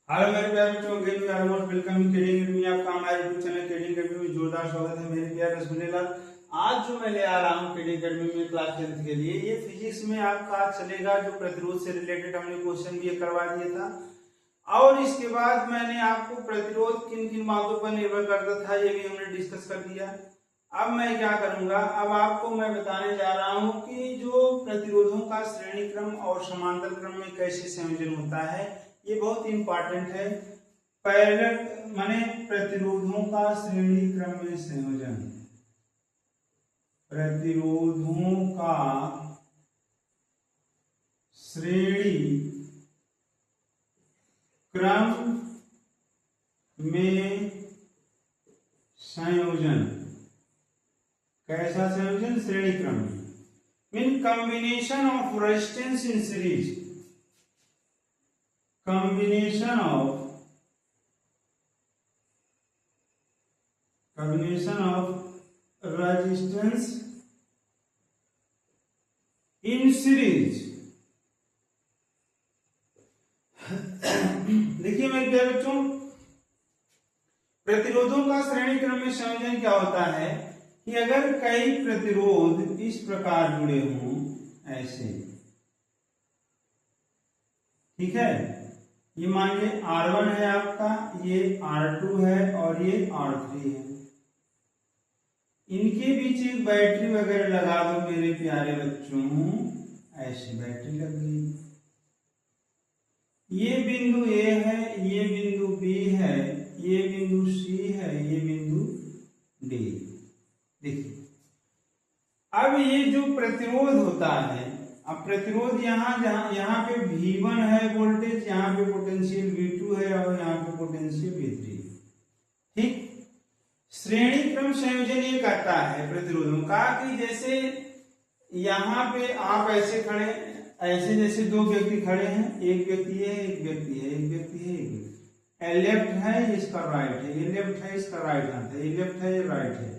Hello मेरे प्यारे बच्चों, again we are most welcome in trading academy. आपका हमारे यूट्यूब चैनल ट्रेडिंग अकेडमी में जोरदार स्वागत है मेरे प्यारे रसगुल्लेलाल। आज जो मैं ले आ रहा हूँ ट्रेडिंग अकेडमी में क्लास 10th के लिए, ये फिजिक्स में आपका आज चलेगा। जो प्रतिरोध से रिलेटेड हमने क्वेश्चन भी करवा दिया था और इसके बाद मैंने आपको प्रतिरोध किन किन बातों पर निर्भर करता था ये भी हमने डिस्कस कर दिया। अब मैं क्या करूंगा, अब आपको मैं बताने जा रहा हूं कि जो प्रतिरोधों का श्रेणी क्रम और समांतर क्रम में कैसे संयोजन होता है, ये बहुत इंपॉर्टेंट है। पैरेलल माने प्रतिरोधों का श्रेणी क्रम में संयोजन, प्रतिरोधों का श्रेणी क्रम में संयोजन। कैसा संयोजन? श्रेणी क्रम में। Mean combination of resistance in series, combination of resistance in series। देखिए मेरे प्यारे बच्चों, प्रतिरोधों का श्रेणी क्रम में संयोजन क्या होता है कि अगर कई प्रतिरोध इस प्रकार जुड़े हों, ऐसे, ठीक है, ये मान लीजिए R1 है आपका, ये R2 है और ये R3 है। इनके बीच एक बैटरी वगैरह लगा दो मेरे प्यारे बच्चों, ऐसी बैटरी लग गई। ये बिंदु A है, ये बिंदु B है, ये बिंदु C है, ये बिंदु D। देखिए अब ये जो प्रतिरोध होता है, अब प्रतिरोध यहाँ पे V1 है वोल्टेज, यहाँ पे पोटेंशियल V2 है और यहाँ पे पोटेंशियल V3। ठीक, श्रेणी क्रम संयोजन ये करता है प्रतिरोधों का कि जैसे यहाँ पे आप ऐसे खड़े, ऐसे जैसे दो व्यक्ति खड़े हैं, एक व्यक्ति है, एक व्यक्ति है, एक व्यक्ति है, एक व्यक्ति, लेफ्ट है इसका राइट है, ये लेफ्ट है इसका राइट हाथ है, ये लेफ्ट है ये राइट है।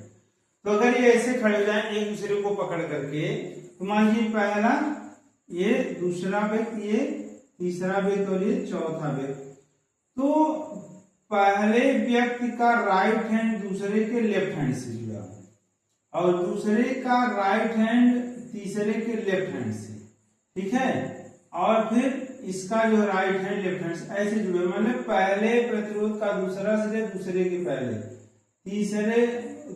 तो अगर ये ऐसे खड़े हो जाए एक दूसरे को पकड़ करके, तो मान लीजिए पहला ये, दूसरा व्यक्ति ये, तीसरा व्यक्ति और ये चौथा व्यक्ति। तो पहले व्यक्ति का राइट हैंड दूसरे के लेफ्ट हैंड से जुड़ा और दूसरे का राइट हैंड तीसरे के लेफ्ट हैंड से, ठीक है, और फिर इसका जो राइट हैंड लेफ्ट हैंड से ऐसे जुड़े, मतलब पहले प्रतिरोध का दूसरा सिरा दूसरे के पहले, तीसरे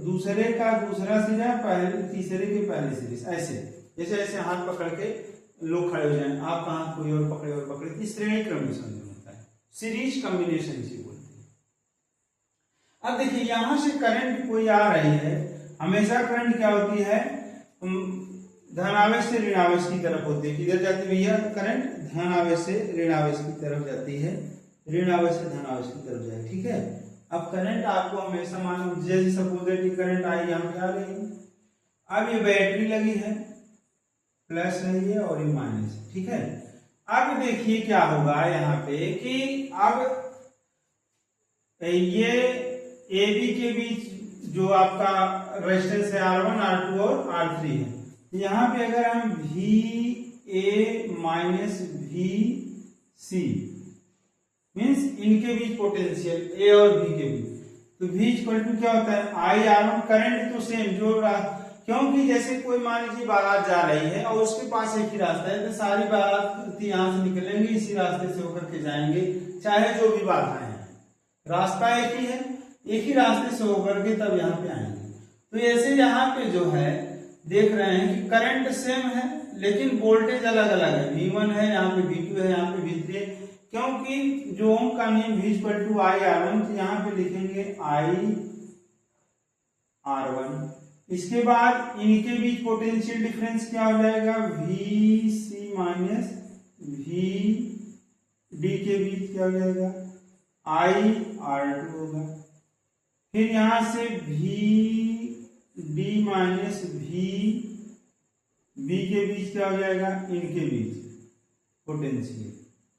दूसरे का दूसरा सिरा पहले तीसरे के पहले सिरे, ऐसे जैसे ऐसे हाथ पकड़ के लोग खड़े हो जाएं, आपका हाथ कोई और पकड़े और पकड़े, इस श्रेणी क्रम में संयोजन होता है, सीरीज कॉम्बिनेशन इसे बोलते हैं। अब देखिए यहां से करंट कोई आ रही है, हमेशा करंट क्या होती है, धनावेश से ऋणावेश की तरफ होती है। किधर जाती है भैया करंट? धनावेश से ऋणावेश की तरफ जाती है, ऋणावेश से धनावेश की तरफ जाए, ठीक है। अब करंट आपको हमेशा मानो, जैसे सपोज करंट आई यहाँ पे आ रही है, अब ये बैटरी लगी है, प्लस है ये और ये माइनस, ठीक है। अब देखिए क्या होगा यहाँ पे कि अब ये ए बी के बीच जो आपका रेजिस्टेंस है R1, R2 और R3 है, यहाँ पे अगर हम VA माइनस VC मीन्स इनके बीच पोटेंशियल A और B के बीच, तो V इक्वल टू क्या होता है IR1। करंट तो सेम जो क्योंकि जैसे कोई मान लीजिए बारात जा रही है और उसके पास एक ही रास्ता है, तो सारी बारात यहाँ से निकलेंगे, इसी रास्ते से होकर के जाएंगे, चाहे जो भी बाधाएं हैं, रास्ता एक ही है, एक ही रास्ते से होकर के तब यहाँ पे आएंगे। तो ऐसे यहाँ पे जो है देख रहे हैं कि करंट सेम है लेकिन वोल्टेज अलग अलग है, V1 है, यहाँ पे V2 है, यहाँ पे V3 है, क्योंकि जो ओम का नियम V इक्वल टू IR1, तो यहाँ पे लिखेंगे IR1। इसके बाद इनके बीच पोटेंशियल डिफरेंस क्या हो जाएगा, VC माइनस VD के बीच क्या हो जाएगा, IR2 होगा। फिर यहां से VD माइनस VB के बीच क्या हो जाएगा, इनके बीच पोटेंशियल,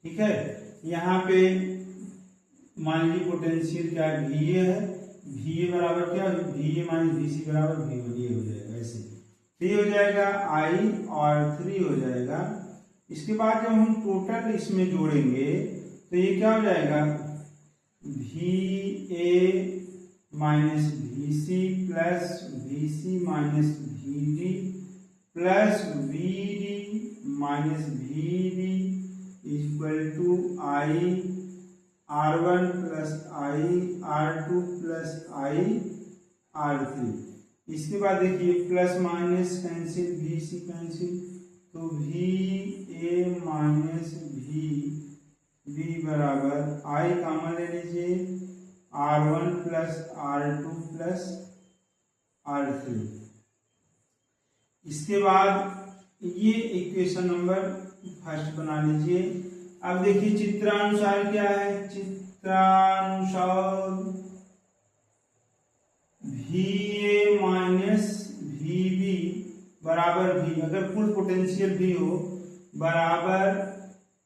ठीक है। यहाँ पे मान लीजिए पोटेंशियल क्या है, VA है, VA बराबर क्या, VA माइनस VC बराबर V1, ये हो जाएगा ऐसे, ये हो जाएगा I और 3 हो जाएगा। इसके बाद जब हम टोटल इसमें जोड़ेंगे तो ये क्या हो जाएगा, VA minus VC plus VC minus VD plus VD minus VD equal to I R1 प्लस I R2 प्लस I R3। इसके बाद देखिए plus minus cancel, VC cancel, तो VA माइनस VB बराबर I कॉमन ले लीजिए R1 plus R2 plus R3। इसके बाद ये इक्वेशन नंबर फर्स्ट बना लीजिए। अब देखिए चित्रानुसार क्या है, चित्रानुसार VA माइनस VB बराबर V, अगर कुल पोटेंशियल V हो बराबर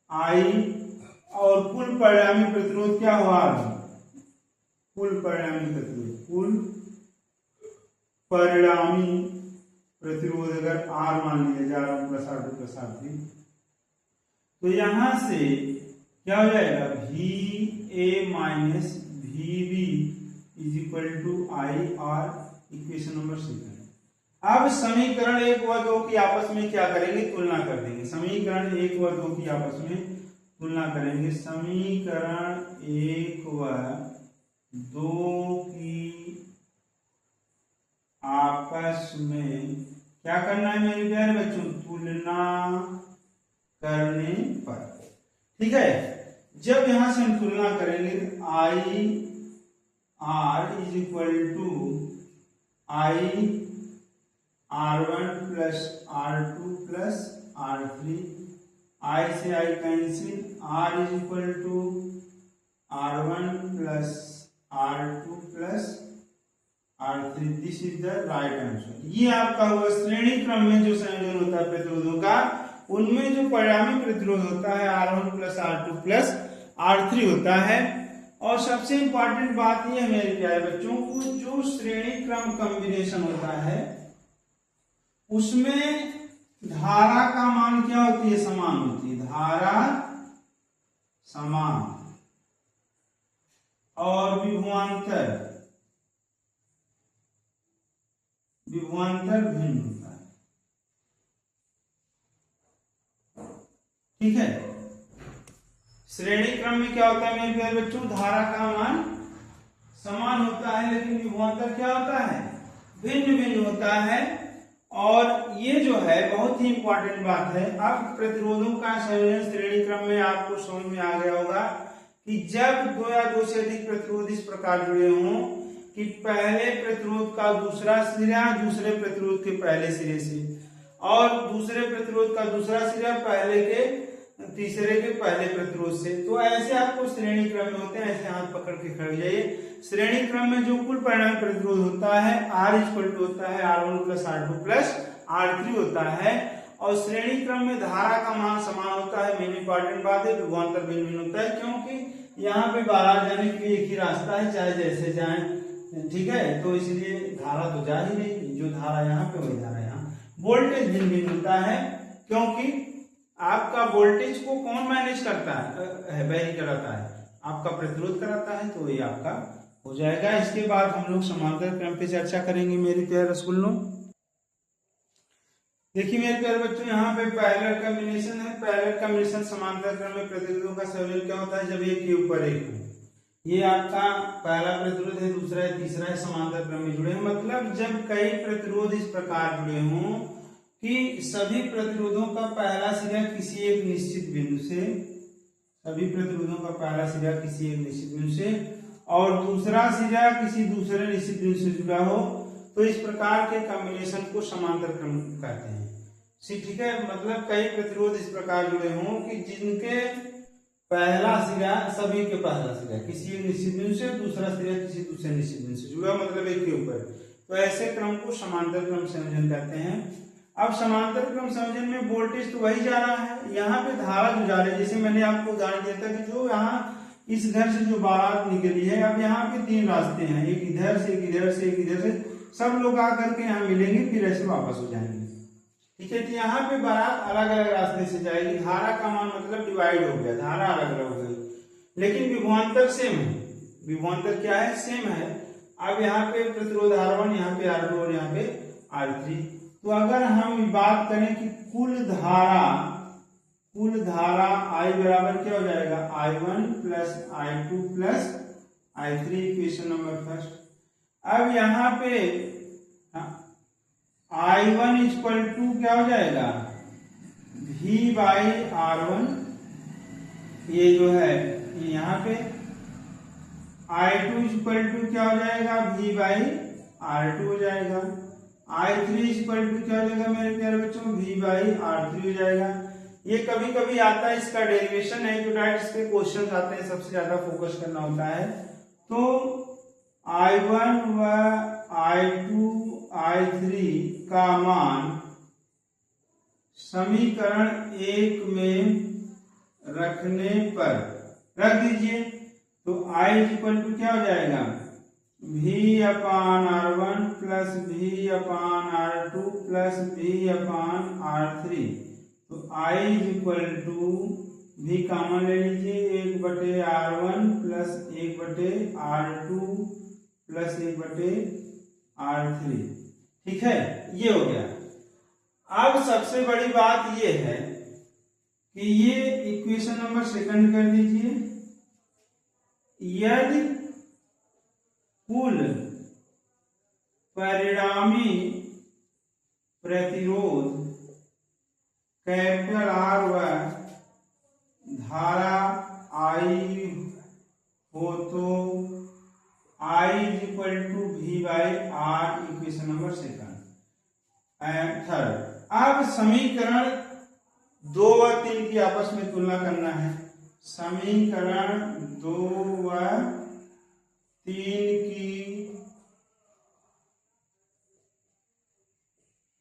I और कुल परिणामी प्रतिरोध क्या हो R, कुल परिणामी प्रतिरोध, कुल परिणामी प्रतिरोध अगर R मान लिया जा रहा प्लस R2 प्लस R3, तो यहां से क्या हो जाएगा, VA minus VB is equal to I R, equation number 2। अब समीकरण 1 व 2 की आपस में क्या करेंगे, तुलना कर देंगे। समीकरण 1 व 2 की आपस में तुलना करेंगे। समीकरण 1 व 2 की आपस में क्या करना है मेरे प्यारे बच्चों, तुलना करने पर, ठीक है। जब यहां से हम तुलना करेंगे I R is equal to I R1 plus R2 plus R3, I से I cancel, R is equal to R1 plus R2 plus R3, this is the right answer. ये आपका हुआ श्रेणी क्रम में जो संयोजन होता है प्रतिरोधों का, उनमें जो परिणामी प्रतिरोध होता है R1 plus R2 plus R3 होता है। और सबसे इंपॉर्टेंट बात यह है मेरे प्यारे बच्चों को, जो श्रेणी क्रम कॉम्बिनेशन होता है उसमें धारा का मान क्या होती है, समान होती है, धारा समान और विभवांतर भिन्न होता है, ठीक है। श्रेणी क्रम में क्या होता है मेरे प्यारे बच्चों, धारा का मान समान होता है लेकिन विभवांतर क्या होता है, भिन्न भिन्न होता है। और ये जो है बहुत ही इंपॉर्टेंट बात है। अब प्रतिरोधों का संयोजन श्रेणी क्रम में आपको समझ में आ गया होगा कि जब दो या दो से अधिक प्रतिरोध इस प्रकार जुड़े हों कि पहले प्रतिरोध का दूसरा सिरा दूसरे प्रतिरोध के पहले सिरे से, और दूसरे प्रतिरोध का दूसरा सिरा पहले के तीसरे के पहले प्रतिरोध से, तो ऐसे आपको श्रेणी क्रम में होते हैं। ऐसे हाथ पकड़ के खड़े जाइए। श्रेणी क्रम में जो कुल परिणामी प्रतिरोध होता है R इक्वल टू होता है R1 plus R2 plus R3 होता है। और श्रेणी क्रम में धारा का मान समान होता है। मेन इंपॉर्टेंट बात है, विभवांतर भिन्न भिन्न होता है, क्योंकि यहाँ पे बारात जाने के लिए एक ही रास्ता है, चाहे जैसे जाए, ठीक है। तो इसलिए धारा तो जा ही नहीं, जो धारा यहाँ पे वही धारा यहाँ। वोल्टेज भिन्न भिन्न होता है, क्योंकि आपका वोल्टेज को कौन मैनेज करता है, वही कराता है, आपका प्रतिरोध कराता है, तो ये आपका हो जाएगा। इसके बाद हम लोग समांतर क्रम पे चर्चा करेंगे मेरे प्यारे रसगुल्लों। देखिए मेरे प्यारे बच्चों, यहाँ पे पैरेलल कॉम्बिनेशन है। पैरेलल कॉम्बिनेशन समांतर क्रम में प्रतिरोधों का संयोजन क्या होता है, जब एक के ऊपर एक हो। ये आपका पहला प्रतिरोध है, दूसरा है, तीसरा है, समांतर क्रम में जुड़े हैं। मतलब जब कई प्रतिरोध इस प्रकार जुड़े हों कि सभी प्रतिरोधों का पहला सिरा किसी एक निश्चित बिंदु से, सभी प्रतिरोधों का पहला सिरा किसी एक निश्चित बिंदु से और दूसरा सिरा किसी दूसरे निश्चित बिंदु से जुड़ा हो, तो इस प्रकार के कॉम्बिनेशन को समांतर क्रम कहते हैं। ठीक है, मतलब कई प्रतिरोध इस प्रकार जुड़े हों कि जिनके पहला सिरा, सभी के पहला सिरा किसी एक निश्चित बिंदु से, दूसरा सिरा किसी दूसरे निश्चित बिंदु से जुड़ा, मतलब एक के ऊपर, तो ऐसे क्रम को समांतर क्रम संयोजन कहते हैं। अब समांतर क्रम संयोजन में वोल्टेज तो वही जा रहा है, यहाँ पे धारा जो जा रही है, जैसे मैंने आपको उदाहरण दिया था कि जो यहाँ इस घर से जो बारात निकली है, अब यहाँ पे तीन रास्ते हैं, एक इधर से, एक इधर से, एक इधर से, सब लोग आकर के यहाँ मिलेंगे, फिर ऐसे वापस हो जाएंगे। ठीक है, तो यहाँ पे बारात अलग अलग रास्ते से जाएगी। धारा का मान मतलब डिवाइड हो गया, धारा अलग अलग हो गई। लेकिन विभवांतर सेम है। विभवांतर क्या है? सेम है। अब यहाँ पे प्रतिरोध R1, यहाँ पे R2 और यहाँ पे R3। तो अगर हम बात करें कि कुल धारा I बराबर क्या हो जाएगा? I1 plus I2 plus I3, equation number first. अब यहाँ पे I1 इक्वल टू क्या हो जाएगा? V बाई R1, ये जो है यहाँ पे I2 इक्वल टू क्या हो जाएगा? V बाई R2 हो जाएगा। I3 इक्वल टू क्या हो जाएगा मेरे प्यारे बच्चों? V बाई R3 हो जाएगा। ये कभी कभी आता है, इसका डेरिवेशन है, जो डायरेक्ट इसके क्वेश्चन आते हैं, सबसे ज्यादा फोकस करना होता है। तो I1 व I2 I3 का मान समीकरण 1 में रखने पर रख दीजिए। तो I इक्वल टू क्या हो जाएगा? V upon R1 plus V upon R2 plus V upon R3। तो I equal to V common ले लीजिए, 1/R1 plus 1/R2 plus 1/R3। ठीक है, ये हो गया। अब सबसे बड़ी बात ये है कि ये इक्वेशन नंबर सेकंड कर दीजिए। यदि कुल परिणामी प्रतिरोध कैपिटल R व धारा I हो तो I equal to V by R, equation number second. Third, अब समीकरण 2 व 3 की आपस में तुलना करना है। समीकरण 2 व 3 की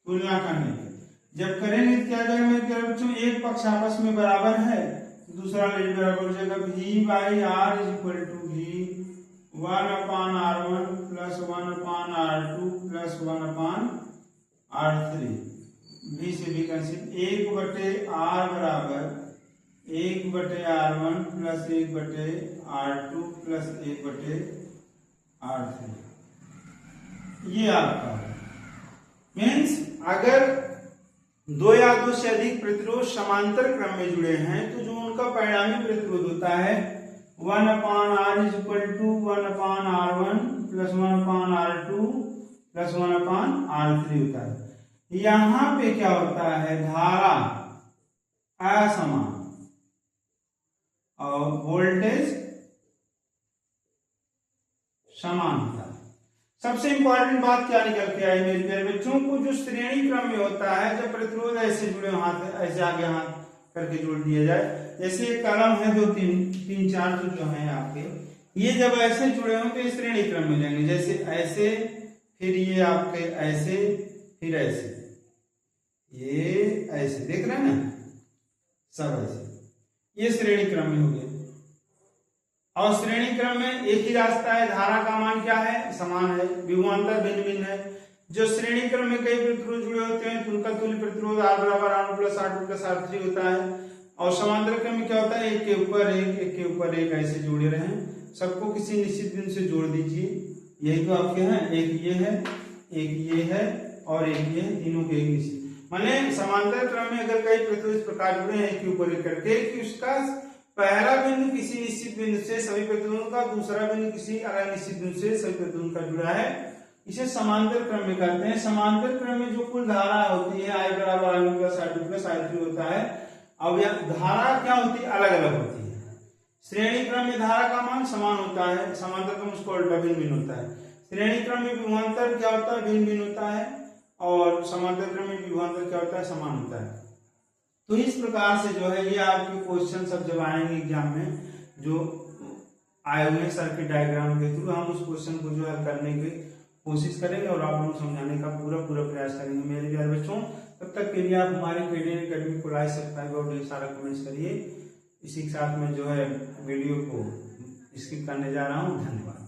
तुलना करने के जब करेंगे क्या जाएगा मेरे प्यारे बच्चों? एक पक्ष आपस में बराबर है, दूसरा लेट बराबर हो जाएगा। V by R is equal to V 1 upon R1 plus 1 upon R2 plus 1 upon R3। V से भी कैंसिल, 1/R बराबर 1/R1 plus 1/R2 plus 1/R3। ये आपका मीन्स अगर दो या दो से अधिक प्रतिरोध समांतर क्रम में जुड़े हैं तो जो उनका परिणामी प्रतिरोध होता है 1/R is equal to 1/R1 plus 1/R2 plus 1/R3 होता है। यहां पे क्या होता है? धारा असमान और वोल्टेज समान होता है। सबसे इंपॉर्टेंट बात क्या निकल के आई मेरे प्यारे बच्चों को? जो श्रेणी क्रम में होता है, जब प्रतिरोध ऐसे जुड़े हाथ ऐसे आगे हाथ करके जोड़ दिया जाए, जैसे एक कलम है 2 3 4 जो है आपके, ये जब ऐसे जुड़े हो तो ये श्रेणी क्रम में जाएंगे। जैसे ऐसे, फिर ये आपके ऐसे, फिर ऐसे, ये ऐसे, देख रहे हैं ना, सब ऐसे, ये श्रेणी क्रम में हो गए। और श्रेणी क्रम में एक ही रास्ता है, धारा का मान क्या है? समान है, विभवांतर भिन्न भिन्न है। जो श्रेणी क्रम में कई प्रतिरोध जुड़े होते हैं तो उनका तुल्य प्रतिरोध R बराबर R1 plus R2 plus R3 होता है। और समांतर क्रम में क्या होता है? एक के ऊपर एक, एक के ऊपर एक ऐसे जोड़े रहे, सबको किसी निश्चित बिंदु से जोड़ दीजिए। यही तो आपके हैं, एक ये है, एक ये है और एक ये है, तीनों के एक निश्चित। माने समांतर क्रम में अगर कई प्रतिरोध इस प्रकार जुड़े हैं एक के ऊपर एक करके कि उसका पहला बिंदु किसी निश्चित बिंदु से सभी प्रतिरोधों का, दूसरा बिंदु किसी अलग निश्चित बिंदु से सभी प्रतिरोधों का जुड़ा है, इसे समांतर क्रम में कहते हैं। समांतर क्रम में जो कुल धारा होती है I बराबर R1 plus R2 plus R3 होता है। अब यह धारा क्या होती है? अलग अलग होती है। श्रेणी क्रम में धारा का मान समान होता है, समांतर क्रम उसको उल्टा भिन्न भिन्न होता है। श्रेणी क्रम में विभवांतर क्या होता है? भिन्न भिन्न होता है, और समांतर क्रम में विभवांतर क्या होता है? समान होता है। तो इस प्रकार से जो है ये आपके क्वेश्चन सब जब आएंगे एग्जाम में, जो आए हुए सर्किट डायग्राम के थ्रू, हम उस क्वेश्चन को जो है करने की कोशिश करेंगे और आप लोगों को समझाने का पूरा प्रयास करेंगे मेरे प्यारे बच्चों। तब तक के लिए आप हमारे KDN एकेडमी को लाइक, सब्सक्राइब और ढेर सारा कमेंट्स करिए। इसी के साथ में जो है वीडियो को स्किप करने जा रहा हूँ। धन्यवाद।